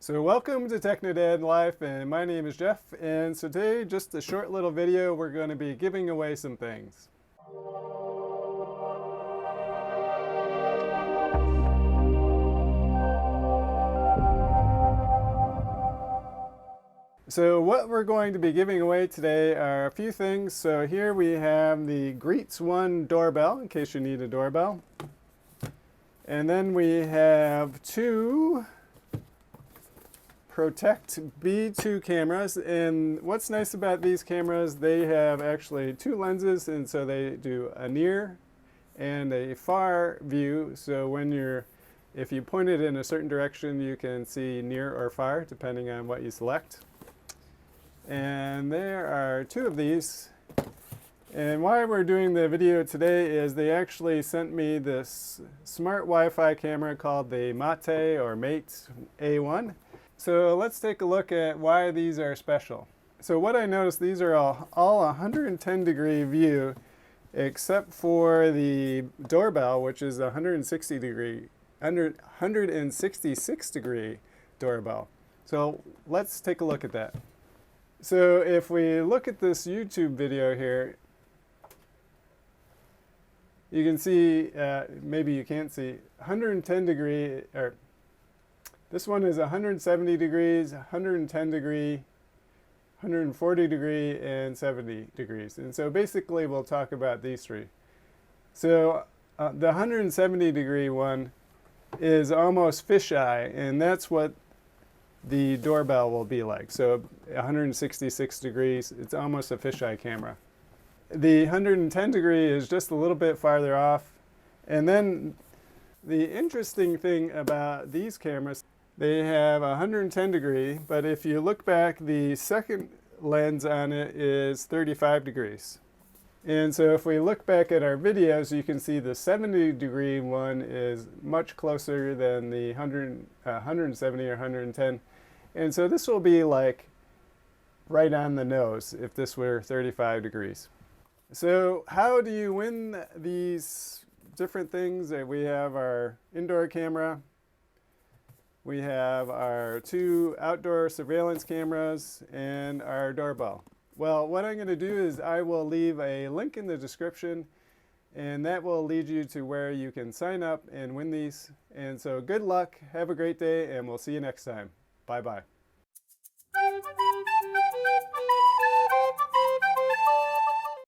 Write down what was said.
So welcome to Techno Dad Life, and my name is Jeff, and so today, just a short little video, we're going to be giving away some things. So what we're going to be giving away today are a few things. So here we have the Greets One doorbell, in case you need a doorbell. And then we have two Protect B2 cameras, and what's nice about these cameras, they have actually two lenses, and so they do a near and a far view. So if you point it in a certain direction, you can see near or far depending on what you select. And there are two of these, and why we're doing the video today is they actually sent me this smart Wi-Fi camera called the Mate A1. So let's take a look at why these are special. So what I noticed, these are all 110 degree view, except for the doorbell, which is 166 degree doorbell. So let's take a look at that. So if we look at this YouTube video here, you can see, maybe you can't see, 110 degree, or this one is 170 degrees, 110 degree, 140 degree, and 70 degrees. And so basically we'll talk about these three. So the 170 degree one is almost fisheye, and that's what the doorbell will be like. So 166 degrees, it's almost a fisheye camera. The 110 degree is just a little bit farther off. And then the interesting thing about these cameras, they have 110 degree, but if you look back, the second lens on it is 35 degrees. And so if we look back at our videos, you can see the 70 degree one is much closer than the 170 or 110. And so this will be like right on the nose if this were 35 degrees. So how do you win these different things? We have our indoor camera. We have our two outdoor surveillance cameras and our doorbell. Well, what I'm going to do is I will leave a link in the description, and that will lead you to where you can sign up and win these. And so good luck, have a great day, and we'll see you next time. Bye-bye.